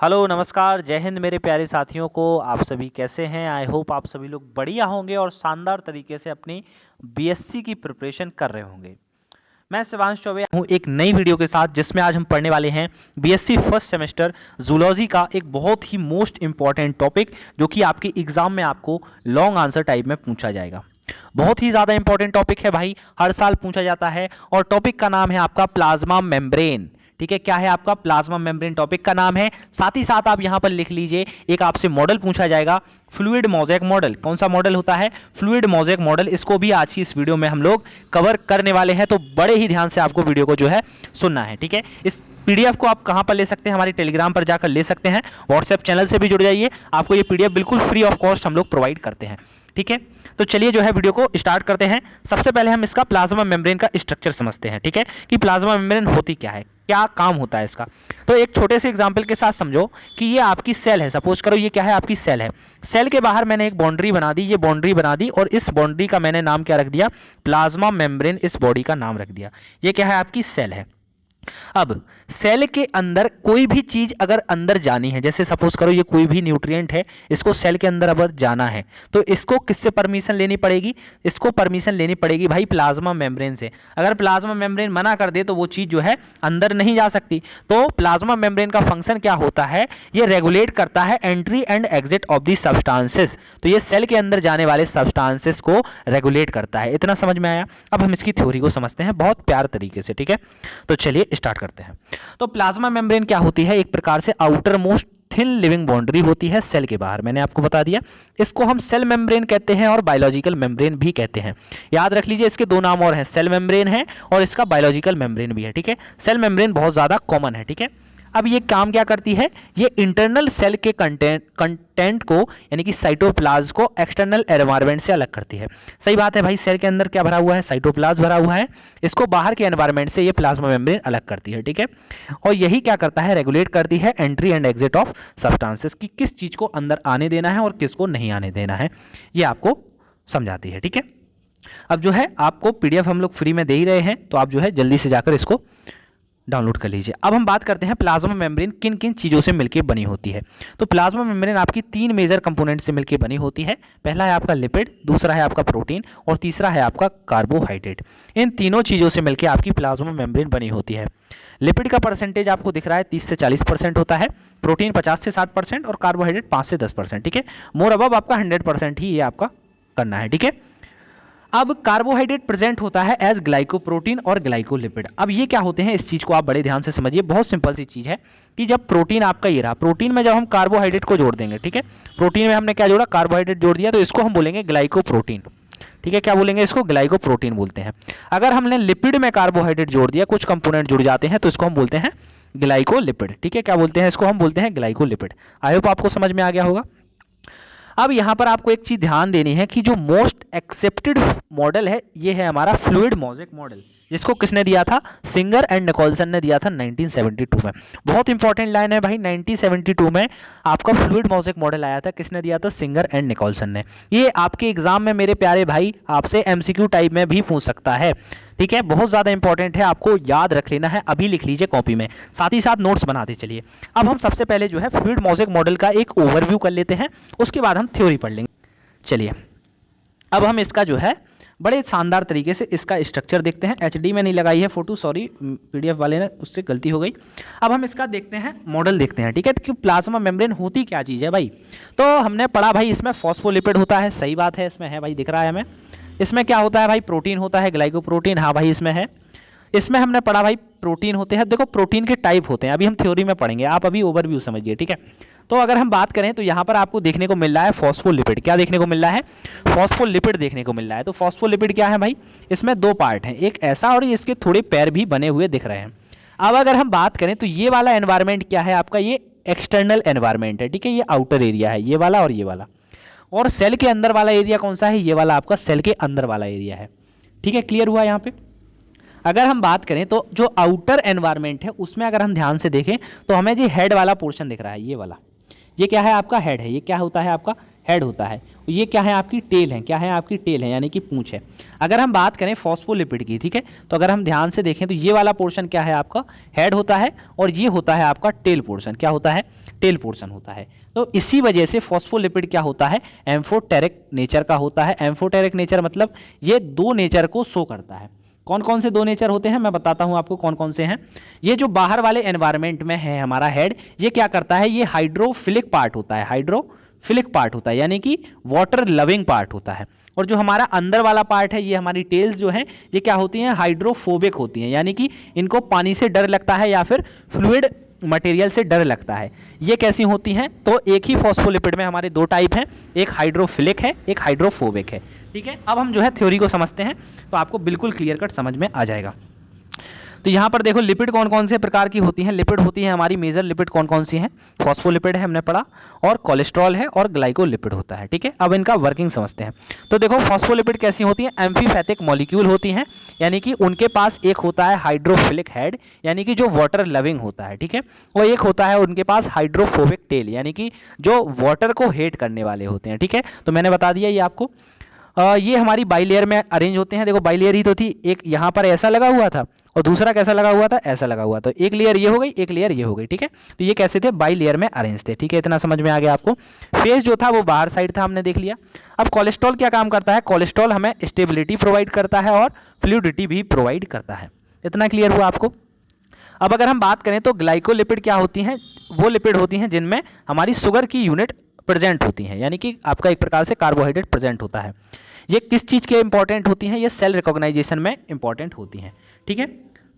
Hello नमस्कार जय हिंद मेरे प्यारे साथियों को। आप सभी कैसे हैं? आई होप आप सभी लोग बढ़िया होंगे और शानदार तरीके से अपनी बीएससी की प्रिपरेशन कर रहे होंगे। मैं शिवांश चौबे हूँ एक नई वीडियो के साथ, जिसमें आज हम पढ़ने वाले हैं बीएससी फर्स्ट सेमेस्टर जूलॉजी का एक बहुत ही मोस्ट इंपॉर्टेंट टॉपिक, जो कि आपके एग्जाम में आपको लॉन्ग आंसर टाइप में पूछा जाएगा। बहुत ही ज़्यादा इंपॉर्टेंट टॉपिक है भाई, हर साल पूछा जाता है। और टॉपिक का नाम है आपका प्लाज्मा मेम्ब्रेन। ठीक है, क्या है आपका? प्लाज्मा मेम्ब्रेन टॉपिक का नाम है। साथ ही साथ आप यहां पर लिख लीजिए, एक आपसे मॉडल पूछा जाएगा, फ्लूइड मोज़ेक मॉडल। कौन सा मॉडल होता है? Fluid mosaic model. इसको भी आज की इस वीडियो में हम लोग कवर करने वाले हैं, तो बड़े ही ध्यान से आपको वीडियो को जो है सुनना है। ठीक है, इस पीडीएफ को आप कहां पर ले सकते हैं? हमारे टेलीग्राम पर जाकर ले सकते हैं। व्हाट्सएप चैनल से भी जुड़ जाइए, आपको ये पीडीएफ बिल्कुल फ्री ऑफ कॉस्ट हम लोग प्रोवाइड करते हैं। ठीक है, तो चलिए जो है वीडियो को स्टार्ट करते हैं। सबसे पहले हम इसका प्लाज्मा मेम्ब्रेन का स्ट्रक्चर समझते हैं। ठीक है, कि प्लाज्मा मेम्ब्रेन होती क्या है, क्या काम होता है इसका। तो एक छोटे से एग्जांपल के साथ समझो कि ये आपकी सेल है। सपोज करो ये क्या है? आपकी सेल है। सेल के बाहर मैंने एक बाउंड्री बना दी, ये बाउंड्री बना दी, और इस बाउंड्री का मैंने नाम क्या रख दिया? Plasma membrane. इस बॉडी का नाम रख दिया। ये क्या है? आपकी सेल है। अब सेल के अंदर कोई भी चीज अगर अंदर जानी है, जैसे सपोज करो ये कोई भी न्यूट्रिएंट है, इसको सेल के अंदर अगर जाना है तो इसको किससे परमिशन लेनी पड़ेगी? इसको परमिशन लेनी पड़ेगी भाई प्लाज्मा मेम्ब्रेन से। अगर प्लाज्मा मेम्ब्रेन मना कर दे तो वो चीज जो है अंदर नहीं जा सकती। तो प्लाज्मा मेम्ब्रेन का फंक्शन क्या होता है? ये रेगुलेट करता है entry and exit of the substances. तो ये सेल के अंदर जाने वाले सब्सटेंसेस को रेगुलेट करता है। इतना समझ में आया? अब हम इसकी थ्योरी को समझते हैं बहुत प्यार तरीके से। ठीक है, तो चलिए स्टार्ट करते हैं। तो प्लाज्मा मेम्ब्रेन क्या होती है? एक प्रकार से outer most thin living boundary होती है सेल के बाहर। मैंने आपको बता दिया, इसको हम सेल मेम्ब्रेन कहते हैं और बायोलॉजिकल मेम्ब्रेन भी कहते हैं। याद रख लीजिए, इसके दो नाम और हैं, सेल मेम्ब्रेन है और इसका बायोलॉजिकल मेम्ब्रेन भी है। ठीक है, सेल मेम्ब्रेन बहुत ज्यादा कॉमन है। ठीक है, अब ये काम क्या करती है? ये इंटरनल सेल के कंटेंट को, यानी कि साइटोप्लाज्म को एक्सटर्नल एनवायरनमेंट से अलग करती है। सही बात है भाई, सेल के अंदर क्या भरा हुआ है? साइटोप्लाज्म भरा हुआ है। इसको बाहर के एनवायरनमेंट से ये प्लाज्मा मेम्ब्रेन अलग करती है। ठीक है, और यही क्या करता है? रेगुलेट करती है entry and exit of substances, की किस चीज को अंदर आने देना है और किसको नहीं आने देना है, ये आपको समझाती है। ठीक है, अब जो है आपको पीडीएफ हम लोग फ्री में दे ही रहे हैं, तो आप जो है जल्दी से जाकर इसको डाउनलोड कर लीजिए। अब हम बात करते हैं प्लाज्मा मेम्ब्रेन किन किन चीज़ों से मिलकर बनी होती है। तो प्लाज्मा मेम्ब्रेन आपकी तीन मेजर कंपोनेंट से मिलकर बनी होती है। पहला है आपका लिपिड, दूसरा है आपका प्रोटीन और तीसरा है आपका कार्बोहाइड्रेट। इन तीनों चीज़ों से मिलकर आपकी प्लाज्मा मेम्ब्रेन बनी होती है। लिपिड का परसेंटेज आपको दिख रहा है 30 से 40% होता है, प्रोटीन 50 से 60% और कार्बोहाइड्रेट 5 से 10%। ठीक है, मोर अबव आपका 100% ही ये आपका करना है। ठीक है, अब कार्बोहाइड्रेट प्रेजेंट होता है एज ग्लाइकोप्रोटीन और ग्लाइकोलिपिड। अब ये क्या होते हैं, इस चीज को आप बड़े ध्यान से समझिए। बहुत सिंपल सी चीज है कि जब प्रोटीन आपका ये रहा, प्रोटीन में जब हम कार्बोहाइड्रेट को जोड़ देंगे, ठीक है, प्रोटीन में हमने क्या जोड़ा? कार्बोहाइड्रेट जोड़ दिया, तो इसको हम बोलेंगे ग्लाइकोप्रोटीन। ठीक है, क्या बोलेंगे? इसको ग्लाइकोप्रोटीन बोलते हैं। अगर हमने लिपिड में कार्बोहाइड्रेट जोड़ दिया, कुछ कंपोनेंट जुड़ जाते हैं, तो इसको हम बोलते हैं ग्लाइकोलिपिड। ठीक है, क्या बोलते हैं? इसको हम बोलते हैं ग्लाइकोलिपिड। आई होप आपको समझ में आ गया होगा। अब यहां पर आपको एक चीज ध्यान देनी है कि जो मोस्ट एक्सेप्टेड मॉडल है, ये है हमारा फ्लूइड मोज़ेक मॉडल, जिसको किसने दिया था? सिंगर एंड निकोलसन ने दिया था 1972 में। बहुत इंपॉर्टेंट लाइन है भाई, 1972 में आपका फ्लूइड मोज़ेक मॉडल आया था। किसने दिया था? सिंगर एंड निकोलसन ने। ये आपके एग्जाम में मेरे प्यारे भाई आपसे एमसीक्यू टाइप में भी पूछ सकता है। ठीक है, बहुत ज़्यादा इंपॉर्टेंट है, आपको याद रख लेना है। अभी लिख लीजिए कॉपी में, साथ ही साथ नोट्स बनाते चलिए। अब हम सबसे पहले जो है फ्लूइड मोज़ेक मॉडल का एक ओवरव्यू कर लेते हैं, उसके बाद हम थ्योरी पढ़ लेंगे। चलिए, अब हम इसका जो है बड़े शानदार तरीके से इसका स्ट्रक्चर देखते हैं। एचडी में नहीं लगाई है फोटो, सॉरी, पीडीएफ वाले ने, उससे गलती हो गई। अब हम इसका देखते हैं, मॉडल देखते हैं। ठीक है, कि प्लाज्मा मेम्ब्रेन होती क्या चीज़ है भाई। तो हमने पढ़ा भाई, इसमें फॉस्फोलिपिड होता है। सही बात है, इसमें है भाई, दिख रहा है हमें। इसमें क्या होता है भाई? प्रोटीन होता है, ग्लाइकोप्रोटीन। हाँ भाई, इसमें है। इसमें हमने पढ़ा भाई प्रोटीन होते हैं। देखो प्रोटीन के टाइप होते हैं, अभी हम थ्योरी में पढ़ेंगे, आप अभी ओवरव्यू समझिए। ठीक है, तो अगर हम बात करें तो यहाँ पर आपको देखने को मिल रहा है फॉस्फोलिपिड। क्या देखने को मिल रहा है? फॉस्फोलिपिड देखने को मिल रहा है। तो फॉस्फोलिपिड क्या है भाई? इसमें दो पार्ट हैं, एक ऐसा और इसके थोड़े पैर भी बने हुए दिख रहे हैं। अब अगर हम बात करें तो ये वाला एनवायरमेंट क्या है आपका? ये एक्सटर्नल एनवायरमेंट है। ठीक है, ये आउटर एरिया है, ये वाला और ये वाला। और सेल के अंदर वाला एरिया कौन सा है? ये वाला आपका सेल के अंदर वाला एरिया है। ठीक है, क्लियर हुआ यहाँ पे? अगर हम बात करें तो जो आउटर एनवायरमेंट है उसमें अगर हम ध्यान से देखें तो हमें जो हेड वाला पोर्शन दिख रहा है, ये वाला, ये क्या है? आपका हेड है। ये क्या होता है? आपका हेड होता है। ये क्या है? आपकी टेल है। क्या है? आपकी टेल है, यानी कि पूंछ है। अगर हम बात करें फॉस्फोलिपिड की, ठीक है, तो अगर हम ध्यान से देखें तो ये वाला पोर्शन क्या है? आपका हेड होता है और ये होता है आपका टेल पोर्शन। क्या होता है? टेल पोर्शन होता है। तो इसी वजह से फॉस्फोलिपिड क्या होता है, एम्फोटेरिक नेचर का होता है। एम्फोटेरिक नेचर मतलब ये दो नेचर को शो करता है। कौन कौन से दो नेचर होते हैं मैं बताता हूं आपको कौन कौन से हैं। ये जो बाहर वाले एनवायरनमेंट में है हमारा हेड, ये क्या करता है, ये हाइड्रोफिलिक पार्ट होता है, हाइड्रोफिलिक पार्ट होता है यानी कि वाटर लविंग पार्ट होता है। और जो हमारा अंदर वाला पार्ट है, ये हमारी टेल्स जो है, ये क्या होती हैं, हाइड्रोफोबिक होती हैं, यानी कि इनको पानी से डर लगता है या फिर फ्लूइड मटेरियल से डर लगता है। ये कैसी होती हैं, तो एक ही फॉस्फोलिपिड में हमारे दो टाइप हैं, एक हाइड्रोफिलिक है, एक हाइड्रोफोबिक है। ठीक है, अब हम जो है थ्योरी को समझते हैं तो आपको बिल्कुल क्लियर कट समझ में आ जाएगा। तो यहाँ पर देखो लिपिड कौन कौन से प्रकार की होती हैं। लिपिड होती है हमारी मेजर लिपिड कौन कौन सी हैं, फॉस्फोलिपिड है हमने पढ़ा, और कोलेस्ट्रॉल है, और ग्लाइकोलिपिड होता है। ठीक है, अब इनका वर्किंग समझते हैं। तो देखो फॉस्फोलिपिड कैसी होती हैं, एम्फीपैथिक मॉलिक्यूल होती हैं, यानी कि उनके पास एक होता है हाइड्रोफिलिक हेड, यानी कि जो वाटर लविंग होता है। ठीक है, और एक होता है उनके पास हाइड्रोफोबिक टेल, यानी कि जो वाटर को हेट करने वाले होते हैं। ठीक है, तो मैंने बता दिया ये आपको। ये हमारी बाइलेयर में अरेंज होते हैं। देखो बाइलेयर ही तो थी, एक यहाँ पर ऐसा लगा हुआ था और दूसरा कैसा लगा हुआ था, ऐसा लगा हुआ। तो एक लेयर ये हो गई, एक लेयर ये हो गई। ठीक है, तो ये कैसे थे, बाई लेयर में अरेंज थे। ठीक है, इतना समझ में आ गया आपको। फेस जो था वो बाहर साइड था, हमने देख लिया। अब कोलेस्ट्रॉल क्या काम करता है, कोलेस्ट्रॉल हमें स्टेबिलिटी प्रोवाइड करता है और फ्लूइडिटी भी प्रोवाइड करता है। इतना क्लियर हुआ आपको। अब अगर हम बात करें तो ग्लाइकोलिपिड क्या होती हैं, वो लिपिड होती हैं जिनमें हमारी शुगर की यूनिट प्रेजेंट होती हैं, यानी कि आपका एक प्रकार से कार्बोहाइड्रेट प्रेजेंट होता है। ये किस चीज़ के इंपॉर्टेंट होती हैं, ये सेल रिकॉग्नाइजेशन में इंपॉर्टेंट होती हैं। ठीक है,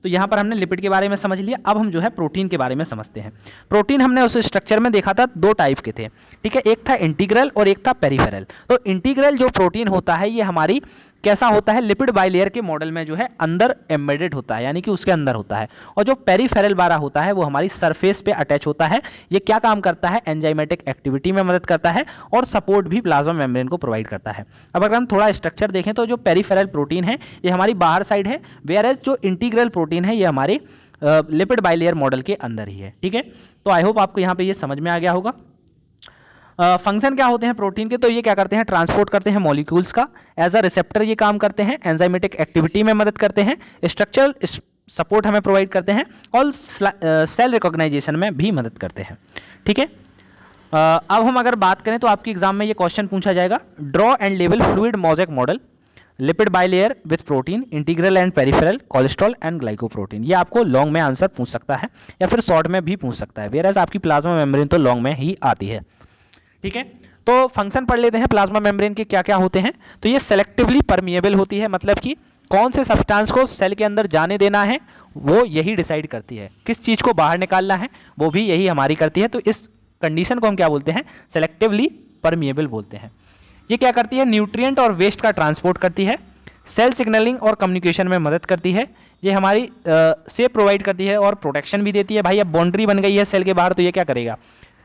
तो यहाँ पर हमने लिपिड के बारे में समझ लिया। अब हम जो है प्रोटीन के बारे में समझते हैं। प्रोटीन हमने उस स्ट्रक्चर में देखा था, दो टाइप के थे। ठीक है, एक था इंटीग्रल और एक था पेरिफेरल। तो इंटीग्रल जो प्रोटीन होता है, ये हमारी कैसा होता है, लिपिड बाइलेयर के मॉडल में जो है अंदर एम्बेडेड होता है, यानी कि उसके अंदर होता है। और जो पेरिफेरल वाला होता है वो हमारी सरफेस पे अटैच होता है। ये क्या काम करता है, एंजाइमेटिक एक्टिविटी में मदद करता है और सपोर्ट भी प्लाज्मा मेम्ब्रेन को प्रोवाइड करता है। अब अगर हम थोड़ा स्ट्रक्चर देखें तो जो पेरिफेरल प्रोटीन है ये हमारी बाहर साइड है, वेयर एज जो इंटीग्रल प्रोटीन है ये हमारे लिपिड बाइलेयर मॉडल के अंदर ही है। ठीक है, तो आई होप आपको यहाँ पे ये समझ में आ गया होगा। फंक्शन क्या होते हैं प्रोटीन के, तो ये क्या करते हैं, ट्रांसपोर्ट करते हैं मॉलिक्यूल्स का, एज अ रिसेप्टर ये काम करते हैं, एंजाइमेटिक एक्टिविटी में मदद करते हैं, स्ट्रक्चरल सपोर्ट हमें प्रोवाइड करते हैं और सेल रिकॉग्नाइजेशन में भी मदद करते हैं। ठीक है, अब हम अगर बात करें तो आपके एग्जाम में ये क्वेश्चन पूछा जाएगा, draw and label fluid mosaic model lipid bilayer with protein, integral and peripheral, cholesterol and glycoprotein. ये आपको लॉन्ग में आंसर पूछ सकता है या फिर शॉर्ट में भी पूछ सकता है, वेयर आपकी प्लाज्मा मेम्ब्रेन तो लॉन्ग में ही आती है। ठीक है, तो फंक्शन पढ़ लेते हैं प्लाज्मा मेम्ब्रेन के क्या क्या होते हैं। तो ये सेलेक्टिवली परमिएबल होती है, मतलब कि कौन से सब्सटेंस को सेल के अंदर जाने देना है वो यही डिसाइड करती है, किस चीज़ को बाहर निकालना है वो भी यही हमारी करती है। तो इस कंडीशन को हम क्या बोलते हैं, सेलेक्टिवली परमिएबल बोलते हैं। ये क्या करती है, न्यूट्रिएंट और वेस्ट का ट्रांसपोर्ट करती है, सेल सिग्नलिंग और कम्युनिकेशन में मदद करती है, ये हमारी सेफ प्रोवाइड करती है और प्रोटेक्शन भी देती है। भाई अब बाउंड्री बन गई है सेल के बाहर तो ये क्या करेगा,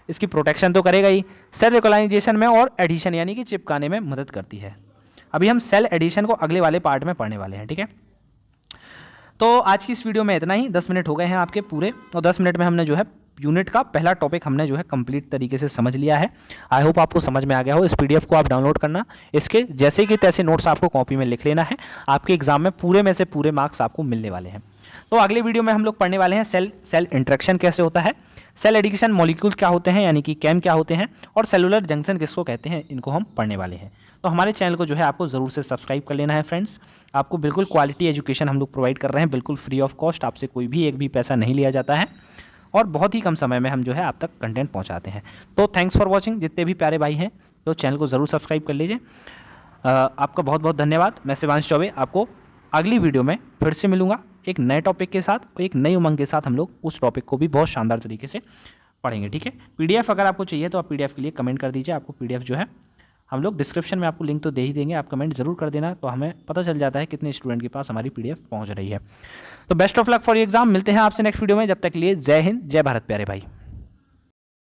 इसकी प्रोटेक्शन तो करेगा ही। सेल रिकॉग्नाइजेशन में और एडिशन यानी कि चिपकाने में मदद करती है। अभी हम सेल एडिशन को अगले वाले पार्ट में पढ़ने वाले हैं। ठीक है, तो आज की इस वीडियो में इतना ही। 10 मिनट हो गए हैं आपके पूरे, और 10 मिनट में हमने जो है यूनिट का पहला टॉपिक हमने जो है कंप्लीट तरीके से समझ लिया है। आई होप आपको समझ में आ गया हो। इस पीडीएफ को आप डाउनलोड करना, इसके जैसे कि तैसे नोट्स आपको कॉपी में लिख लेना है। आपके एग्जाम में पूरे में से पूरे मार्क्स आपको मिलने वाले हैं। तो अगले वीडियो में हम लोग पढ़ने वाले हैं सेल इंटरेक्शन कैसे होता है, सेल एडिशन मॉलिक्यूल क्या होते हैं यानी कि कैम क्या होते हैं, और सेलुलर जंक्शन किसको कहते हैं, इनको हम पढ़ने वाले हैं। तो हमारे चैनल को जो है आपको ज़रूर से सब्सक्राइब कर लेना है फ्रेंड्स। आपको बिल्कुल क्वालिटी एजुकेशन हम लोग प्रोवाइड कर रहे हैं, बिल्कुल फ्री ऑफ कॉस्ट, आपसे कोई भी एक भी पैसा नहीं लिया जाता है और बहुत ही कम समय में हम जो है आप तक कंटेंट पहुंचाते हैं। तो थैंक्स फॉर वॉचिंग। जितने भी प्यारे भाई हैं तो चैनल को ज़रूर सब्सक्राइब कर लीजिए। आपका बहुत बहुत धन्यवाद। मैं शिवांश चौबे आपको अगली वीडियो में फिर से मिलूंगा एक नए टॉपिक के साथ और एक नई उमंग के साथ। हम लोग उस टॉपिक को भी बहुत शानदार तरीके से पढ़ेंगे। ठीक है, पीडीएफ अगर आपको चाहिए तो आप पीडीएफ के लिए कमेंट कर दीजिए। आपको पीडीएफ जो है हम लोग डिस्क्रिप्शन में आपको लिंक तो दे ही देंगे, आप कमेंट जरूर कर देना, तो हमें पता चल जाता है कितने स्टूडेंट के पास हमारी पीडीएफ पहुंच रही है। तो best of luck for exam. मिलते हैं आपसे नेक्स्ट वीडियो में, जब तक के लिए जय हिंद, जय भारत प्यारे भाई।